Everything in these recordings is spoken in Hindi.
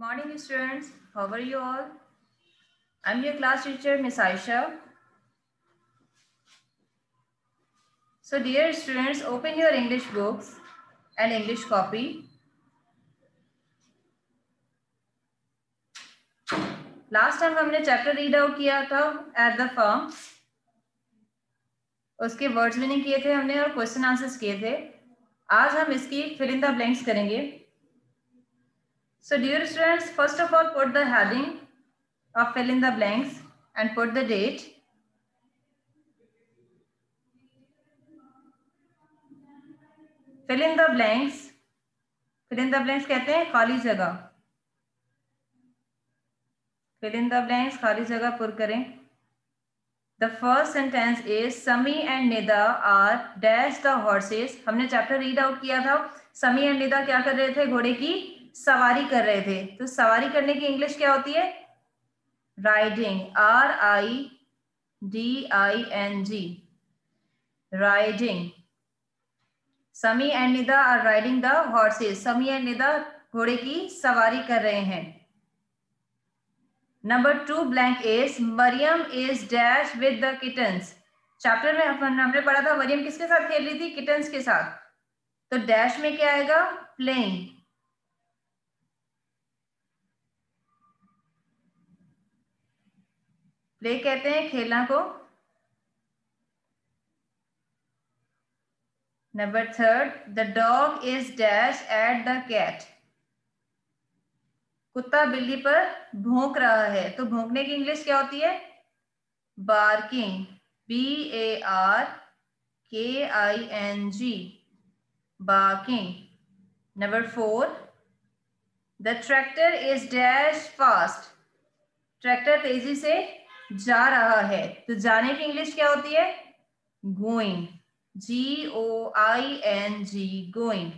Morning students, how are you all? I'm your class teacher Miss Aisha. So dear students, open your English books and English copy. Last time हमने चैप्टर रीड आउट किया था एट द फर्म, उसके वर्ड्स भी नहीं किए थे हमने और क्वेश्चन आंसर्स किए थे. आज हम इसकी फिल इन द ब्लैंक्स करेंगे. So dear students, first of all put the heading of fill in the blanks and put the date. Fill in the blanks. Fill in the blanks कहते हैं खाली जगह. Fill in the blanks, खाली जगह पुर करें. The first sentence is Sami and Nida are dash the horses. हमने चैप्टर रीड आउट किया था. समी एंड निदा क्या कर रहे थे? घोड़े की सवारी कर रहे थे. तो सवारी करने की इंग्लिश क्या होती है? Riding. RIDING. Riding. Sami and Nida are riding the horses. Sami and Nida घोड़े की सवारी कर रहे हैं. Number 2 blank is Mariam is dash with the kittens. Chapter में हमने पढ़ा था मरियम किसके साथ खेल रही थी? किटन्स के साथ. तो डैश में क्या आएगा? प्लेइंग. प्ले कहते हैं खेलना को. Number 3 the dog is dash at the cat. कुत्ता बिल्ली पर भौंक रहा है. तो भौंकने की इंग्लिश क्या होती है? Barking. BARKING. Barking. Number 4 the tractor is dash fast. Tractor तेजी से जा रहा है. तो जाने की इंग्लिश क्या होती है? Going. GOING. Going.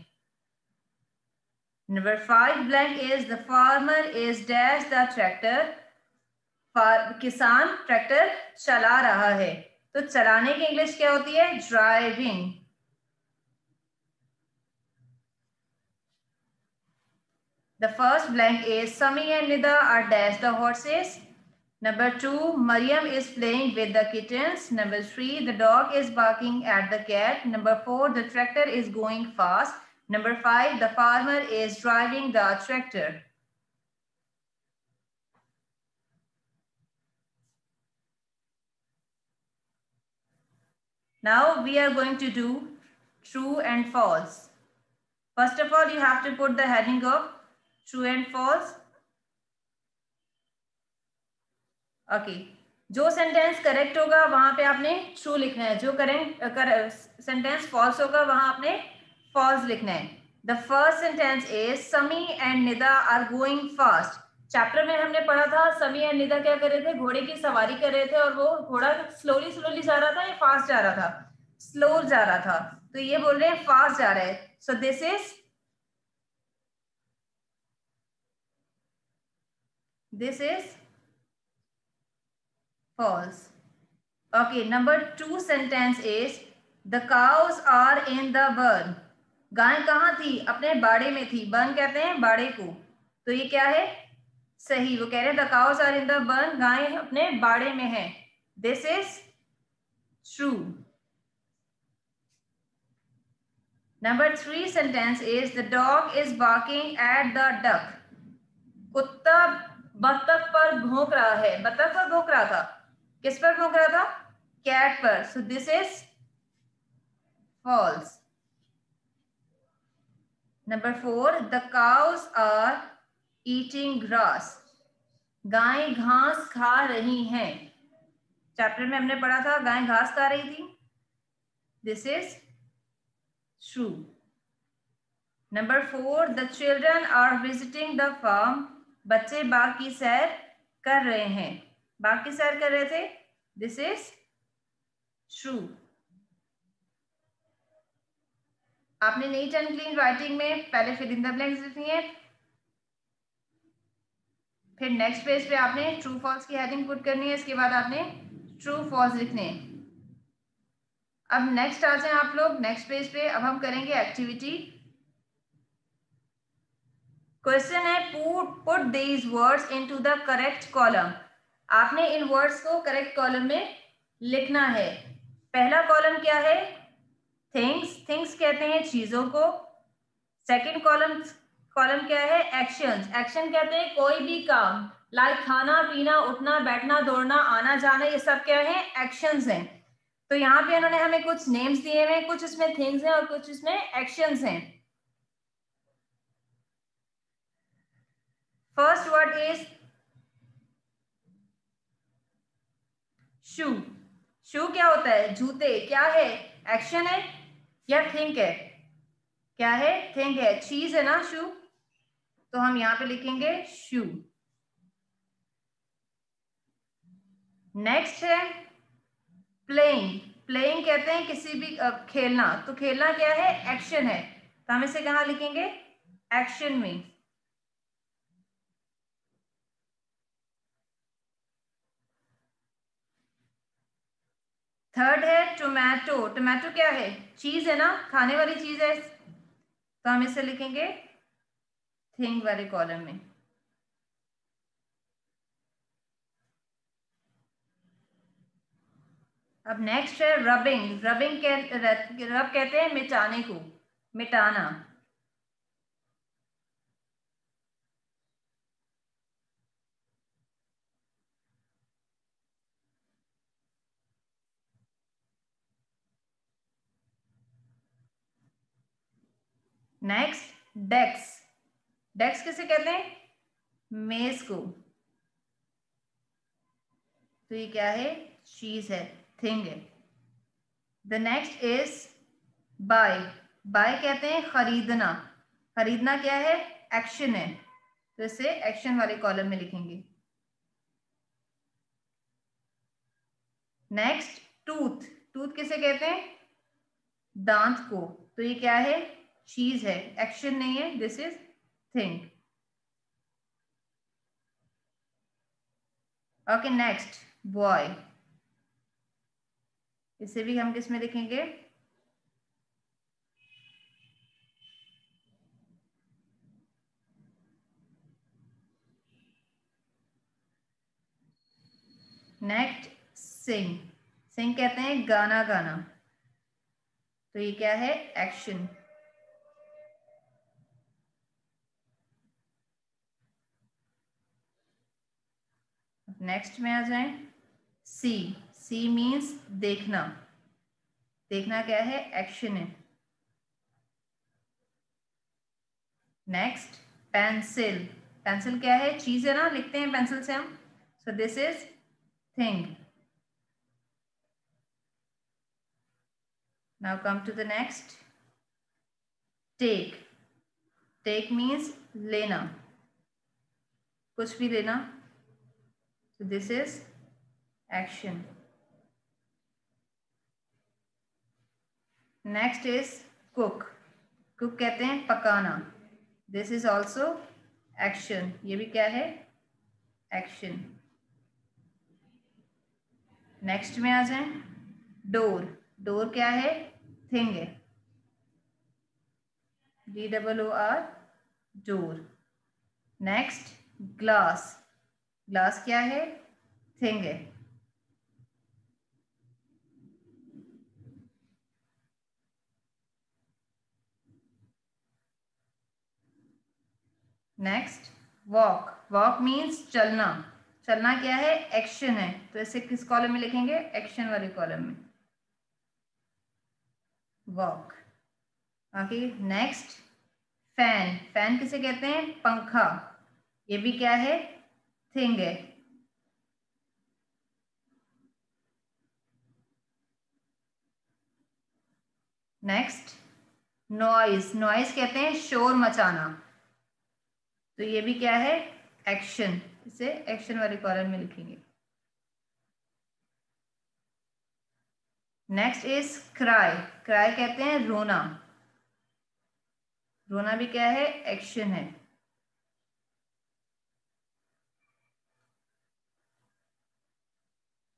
Number 5 blank is the farmer is dash the tractor. किसान ट्रैक्टर चला रहा है. तो चलाने की इंग्लिश क्या होती है? Driving. The first blank is Sami and Nida are dash the horses. Number 2 Mariam is playing with the kittens. Number 3 the dog is barking at the cat. Number 4 the tractor is going fast. Number 5 the farmer is driving the tractor. Now we are going to do true and false. First of all, you have to put the heading of true and false. Okay. जो सेंटेंस करेक्ट होगा वहां पे आपने ट्रू लिखना है. जो सेंटेंस फॉल्स होगा वहां आपने फॉल्स लिखना है. The first sentence is Sami and Nida are going fast. Chapter में हमने पढ़ा था समी एंड निदा क्या कर रहे थे? घोड़े की सवारी कर रहे थे. और वो घोड़ा स्लोली जा रहा था या फास्ट जा रहा था? स्लो जा रहा था. तो ये बोल रहे हैं फास्ट जा रहा है. सो this is false. Okay, number 2 sentence is the cows are in the barn. गाय कहाँ थी? अपने बाड़े में थी. बर्न कहते हैं बाड़े को. तो ये क्या है? सही. वो कह रहे हैं the cows are in the barn. गाय अपने बाड़े में है. This is true. Number 3 sentence is the dog is barking at the duck. कुत्ता बत्तख पर भौंक रहा है. बत्तख पर भौंक रहा था. किस पर भौंक रहा था? कैट पर. So this is false. Number 4 the cows are eating grass. गाय घास खा रही हैं. चैप्टर में हमने पढ़ा था गाय घास खा रही थी. This is true. Number 4 the children are visiting the farm. बच्चे बाग की सैर कर रहे हैं. बाग की सैर कर रहे थे. This is true. आपने नीट एंड क्लीन राइटिंग में पहले फिल इन द ब्लैंक्स लिखनी है. फिर नेक्स्ट पेज पे आपने ट्रू फॉल्स की हेडिंग पुट करनी है. इसके बाद आपने ट्रू फॉल्स लिखने हैं. अब नेक्स्ट आ जाए आप लोग नेक्स्ट पेज पे. अब हम करेंगे एक्टिविटी क्वेश्चन है put these words into the correct column. आपने इन वर्ड्स को करेक्ट कॉलम में लिखना है। पहला कॉलम क्या है? थिंग्स। थिंग्स कहते हैं चीजों को। सेकंड कॉलम कॉलम क्या है? एक्शंस। एक्शन कहते हैं कोई भी काम, लाइक खाना पीना, उठना बैठना, दौड़ना, आना जाना, ये सब क्या है? एक्शंस हैं। तो यहाँ पे इन्होंने हमें कुछ नेम्स दिए हुए हैं, कुछ इसमें थिंग्स हैं और कुछ इसमें एक्शंस हैं। फर्स्ट वर्ड इज शू। शू क्या होता है? जूते। क्या है? एक्शन है या थिंक है? क्या है? थिंक है। चीज है ना शू, तो हम यहाँ पे लिखेंगे शू। नेक्स्ट है प्लेइंग। प्लेइंग कहते हैं किसी भी खेलना। तो खेलना क्या है? एक्शन है, तो हम इसे कहाँ लिखेंगे? एक्शन में। थर्ड है टोमेटो। टोमेटो क्या है? चीज है ना, खाने वाली चीज है, तो हम इसे लिखेंगे थिंग वाले कॉलम में। अब नेक्स्ट है रबिंग। रबिंग रब कहते हैं मिटाने को, मिटाना। नेक्स्ट डेक्स। डेक्स किसे कहते हैं? मेज को। तो ये क्या है? चीज है, थिंग है। The next is buy. Buy कहते हैं खरीदना। खरीदना क्या है? एक्शन है, तो इसे एक्शन वाले कॉलम में लिखेंगे। Next tooth. टूथ किसे कहते हैं? दांत को। तो ये क्या है? चीज है, एक्शन नहीं है, this is thing. Okay next boy. इसे भी हम किस में लिखेंगे? नेक्स्ट सिंग। सिंग कहते हैं गाना गाना, तो ये क्या है? एक्शन। नेक्स्ट में आ जाए सी। सी मीन्स देखना। देखना क्या है? एक्शन है। Next pencil. पेंसिल क्या है? चीज है ना, लिखते हैं पेंसिल से हम, so this is thing. Now come to the next take. Take means लेना, कुछ भी लेना, so this is action. Next is cook. Cook कहते हैं पकाना, दिस इज ऑल्सो एक्शन। ये भी क्या है? एक्शन। नेक्स्ट में आ जाए डोर। डोर क्या है? थिंग है, DOOR, door. Next glass. Glass क्या है? थिंग है। Next walk. वॉक मीन्स चलना। चलना क्या है? एक्शन है, तो इसे किस कॉलम में लिखेंगे? एक्शन वाले कॉलम में, walk. Okay next fan. Fan किसे कहते हैं? पंखा। ये भी क्या है? थिंग है। Next noise. नॉइज कहते हैं शोर मचाना, तो ये भी क्या है? एक्शन। इसे एक्शन वाले कॉलम में लिखेंगे। Next is cry. क्राई कहते हैं रोना। रोना भी क्या है? एक्शन है।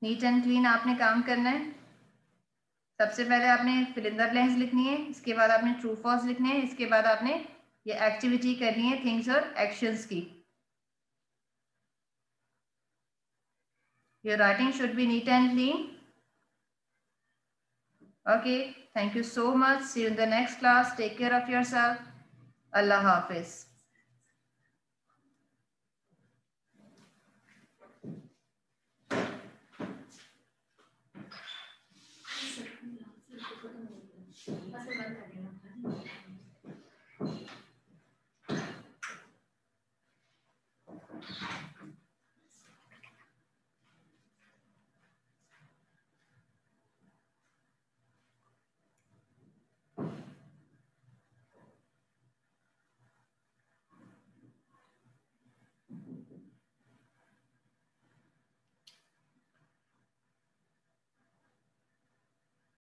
नीट एंड क्लीन आपने काम करना है। सबसे पहले आपने फिल इन द ब्लैंक्स लिखनी है, इसके बाद आपने ट्रू फॉल्स लिखने हैं, इसके बाद आपने ये एक्टिविटी करनी है थिंग्स और एक्शंस की. Your writing should be neat and clean. Okay, thank you so much. See you in the next class. Take care of yourself. Allah Hafiz.